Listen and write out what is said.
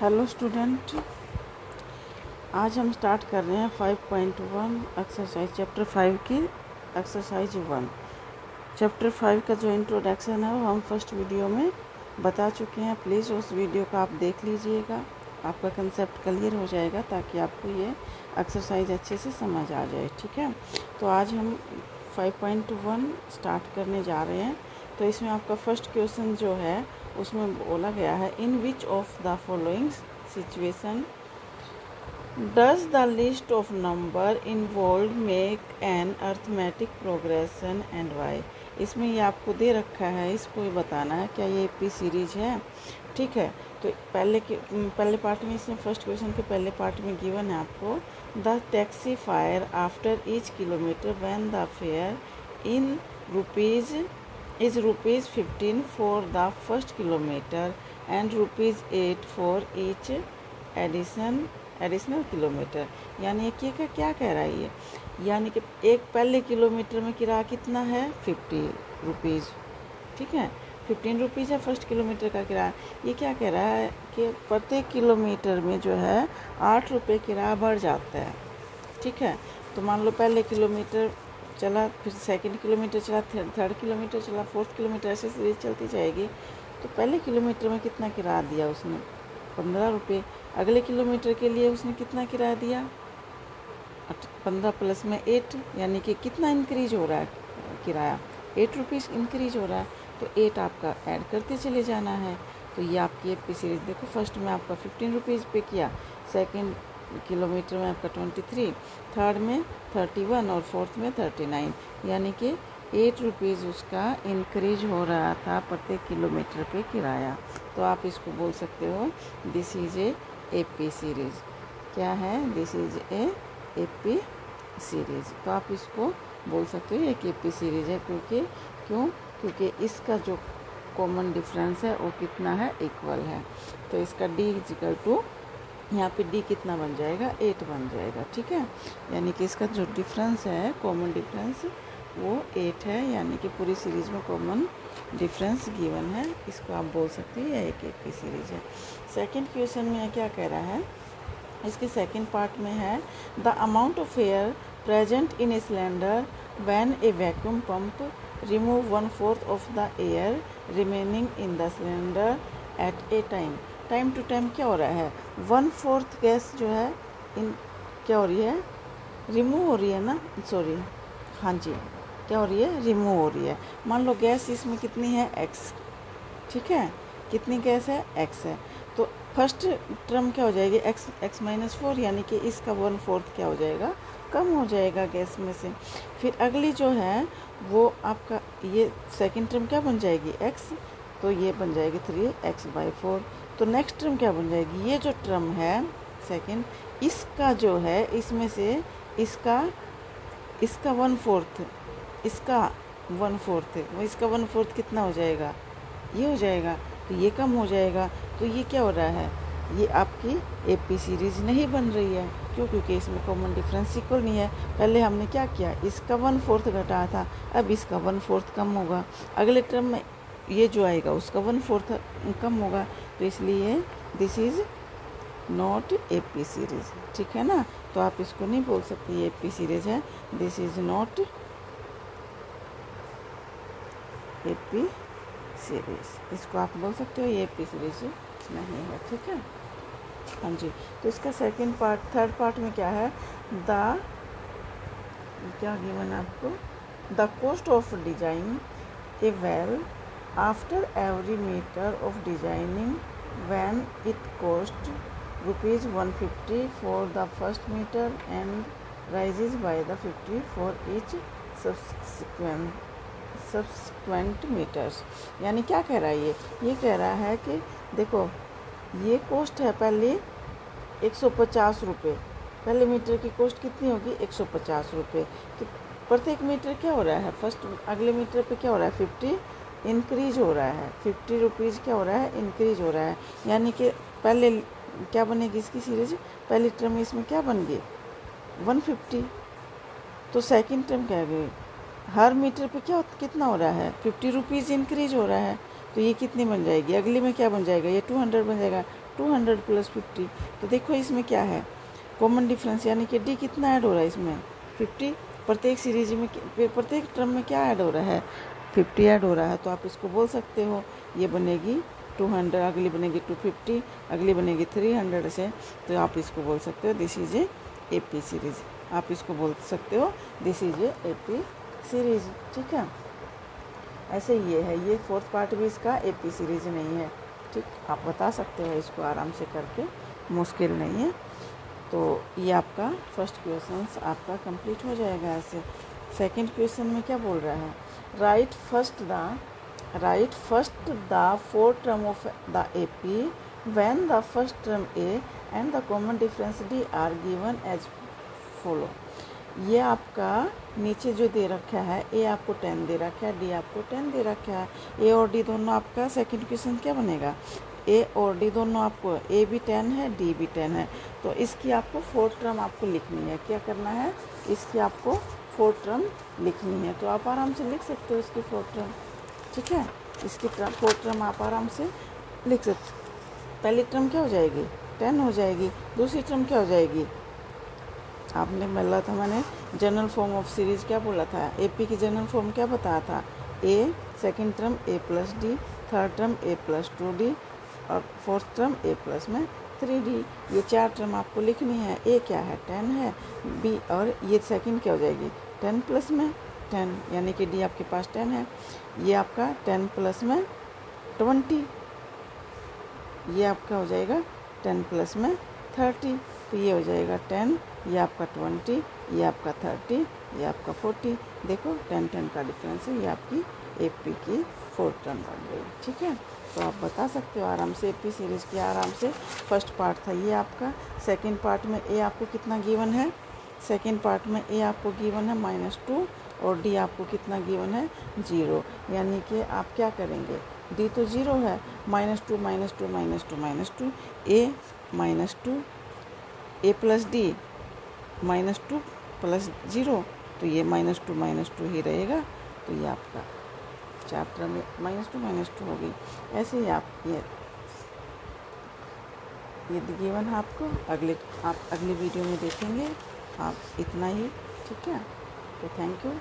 Hello student, आज हम start कर रहे हैं 5.1 एक्सरसाइज चैप्टर 5 की एक्सरसाइज 1। चैप्टर 5 का जो इंट्रोडक्शन है वो हम फर्स्ट वीडियो में बता चुके हैं। प्लीज़ उस वीडियो को आप देख लीजिएगा, आपका कंसेप्ट क्लियर हो जाएगा ताकि आपको ये एक्सरसाइज अच्छे से समझ आ जाए। ठीक है, तो आज हम 5.1 स्टार्ट करने जा रहे हैं। तो इसमें आपका फर्स्ट क्वेश्चन जो है उसमें बोला गया है, in which of the following situation does the list of number involve make an arithmetic progression and why. इसमें ये आपको दे रखा है, इसको ही बताना है क्या ये पी सीरीज है। ठीक है, तो पहले पार्ट में, इसमें फर्स्ट क्वेश्चन के पहले पार्ट में गिवन है आपको, the taxi fire after each kilometre when the fair in rupees is rupees 15 for the first kilometer and rupees 8 for each additional kilometer। यानी कि क्या कह रहा है ये, यानी कि एक पहले किलोमीटर में किराया कितना है 50 रुपीज़। ठीक है, 15 रुपीज़ है फर्स्ट किलोमीटर का किराया। ये क्या कह रहा है कि प्रत्येक किलोमीटर में जो है 8 रुपये किराया बढ़ जाता है। ठीक है, तो मान लो पहले किलोमीटर चला, फिर सेकंड किलोमीटर चला, थर्ड किलोमीटर चला, फोर्थ किलोमीटर, ऐसे सीरीज चलती जाएगी। तो पहले किलोमीटर में कितना किराया दिया उसने 15 रुपये। अगले किलोमीटर के लिए उसने कितना किराया दिया 15 प्लस में 8, यानी कि कितना इंक्रीज हो रहा है किराया, 8 रुपीज़ इंक्रीज हो रहा है। तो 8 आपका ऐड करते चले जाना है। तो ये आपकी ये पी सीरीज देखो, फर्स्ट में आपका 15 रुपीज़ पे किया, सेकेंड किलोमीटर में आपका 23, थर्ड में 31 और फोर्थ में 39, यानी कि 8 रुपीज़ उसका इंक्रीज हो रहा था प्रत्येक किलोमीटर पे किराया। तो आप इसको बोल सकते हो this is A P series. क्या है, this is A P series. तो आप इसको बोल सकते हो एक ए पी सीरीज है। क्योंकि इसका जो कॉमन डिफरेंस है वो कितना है, इक्वल है। तो इसका डी इक्वल टू, यहाँ पे डी कितना बन जाएगा 8 बन जाएगा। ठीक है, यानी कि इसका जो डिफरेंस है, कॉमन डिफरेंस, वो 8 है, यानी कि पूरी सीरीज में कॉमन डिफरेंस गिवन है। इसको आप बोल सकते हैं यह एक पी सीरीज है। सेकंड क्वेश्चन में क्या कह रहा है, इसके सेकंड पार्ट में है, the amount of air present in a cylinder when a vacuum pump remove 1/4 of the air remaining in the cylinder at a time to time क्या हो रहा है, 1/4 गैस जो है इन क्या हो रही है, रिमूव हो रही है ना, सॉरी, हाँ जी, क्या हो रही है, रिमूव हो रही है। मान लो गैस इसमें कितनी है, x। ठीक है, कितनी गैस है, x है। तो फर्स्ट टर्म क्या हो जाएगी, x माइनस 4, यानी कि इसका 1/4 क्या हो जाएगा, कम हो जाएगा गैस में से। फिर अगली जो है वो आपका ये सेकेंड टर्म क्या बन जाएगी, x, तो ये बन जाएगी 3x/4। तो नेक्स्ट टर्म क्या बन जाएगी, ये जो टर्म है सेकंड, इसका जो है इसमें से इसका 1/4, इसका 1/4, वो इसका 1/4 कितना हो जाएगा, ये हो जाएगा। तो ये कम हो जाएगा। तो ये क्या हो रहा है, ये आपकी ए पी सीरीज नहीं बन रही है। क्योंकि इसमें कॉमन डिफरेंस इक्वल नहीं है। पहले हमने क्या किया, इसका 1/4 घटाया था, अब इसका 1/4 कम होगा, अगले टर्म में ये जो आएगा उसका 1/4 कम होगा। तो इसलिए this is not A P series. ठीक है ना, तो आप इसको नहीं बोल सकते ये ए पी सीरीज है, this is not A P series. इसको आप बोल सकते हो ये ए पी सीरीज नहीं है। ठीक है, हाँ जी। तो इसका सेकंड पार्ट, थर्ड पार्ट में क्या है, क्या गिवन है आपको, the cost of design A well after every meter of designing when it cost rupees 150 for the first meter and rises by the 50 for each subsequent meters। यानी क्या कह रहा है ये कह रहा है कि देखो ये कॉस्ट है पहले 150 रुपये, पहले मीटर की कॉस्ट कितनी होगी 150 रुपये। तो प्रत्येक मीटर क्या हो रहा है, फर्स्ट अगले मीटर पे क्या हो रहा है 50 इंक्रीज हो रहा है, 50 रुपीज़ क्या हो रहा है, इंक्रीज हो रहा है। यानी कि पहले क्या बनेगी इसकी सीरीज, पहली टर्म इसमें क्या बन गई 150, तो सेकंड टर्म क्या गई, हर मीटर पे कितना हो रहा है 50 रुपीज़ इंक्रीज हो रहा है। तो ये कितनी बन जाएगी, अगली में क्या बन जाएगा, ये 200 बन जाएगा। 200 प्लस 50। तो देखो इसमें क्या है, कॉमन डिफरेंस, यानी कि डी कितना ऐड हो रहा है इसमें 50। प्रत्येक सीरीज में, प्रत्येक टर्म में क्या ऐड हो रहा है 50 ऐड हो रहा है। तो आप इसको बोल सकते हो ये बनेगी 200, अगली बनेगी 250, अगली बनेगी 300 से। तो आप इसको बोल सकते हो this is A P series. आप इसको बोल सकते हो this is A P series. ठीक है, ऐसे ये है, ये फोर्थ पार्ट भी इसका ए पी सीरीज नहीं है। ठीक, आप बता सकते हो इसको आराम से करके, मुश्किल नहीं है। तो ये आपका फर्स्ट क्वेश्चन आपका कंप्लीट हो जाएगा ऐसे। सेकंड क्वेश्चन में क्या बोल रहा है, right first the four term of the A P when the first term A and the common difference D are given as follow. ये आपका नीचे जो दे रखा है, ए आपको 10 दे रखा है, डी आपको 10 दे रखा है। ए और डी दोनों आपका सेकंड क्वेश्चन क्या बनेगा, ए और डी दोनों आपको, ए भी 10 है, डी भी 10 है। तो इसकी आपको फोर्थ टर्म आपको लिखनी है। क्या करना है, इसकी आपको फोर्थ टर्म लिखनी है। तो आप आराम से लिख सकते हो इसकी फोर्थ टर्म। ठीक है, इसकी फोर्थ टर्म आप आराम से लिख सकते। पहली टर्म क्या हो जाएगी 10 हो जाएगी, दूसरी टर्म क्या हो जाएगी, आपने बोला था, मैंने जनरल फॉर्म ऑफ सीरीज क्या बोला था, एपी की जनरल फॉर्म क्या बताया था, ए सेकंड टर्म ए प्लस डी, थर्ड टर्म ए प्लस 2d और फोर्थ टर्म ए प्लस में 3d। ये चार टर्म आपको लिखनी है। ए क्या है 10 है, बी और ये सेकंड क्या हो जाएगी 10 प्लस में 10, यानी कि डी आपके पास 10 है। ये आपका 10 प्लस में 20, ये आपका हो जाएगा 10 प्लस में 30। तो ये हो जाएगा 10, ये आपका 20, ये आपका 30, ये आपका 40। देखो 10 का डिफरेंस है। ये आपकी एपी की फोर्थ टर्म बन गई। ठीक है, तो आप बता सकते हो आराम से एपी सीरीज़ की आराम से। फर्स्ट पार्ट था ये आपका। सेकंड पार्ट में ए आपको कितना गिवन है, सेकंड पार्ट में ए आपको गिवन है -2 और डी आपको कितना गिवन है 0। यानी कि आप क्या करेंगे, डी तो 0 है, -2 -2 -2 ए -2 ए प्लस डी -2 प्लस 0, तो ये -2 ही रहेगा। तो ये आपका चैप्टर में -2 हो गई। ऐसे ही आप ये गिवन है आपको। आप अगले वीडियो में देखेंगे। आप इतना ही, ठीक है। तो थैंक यू।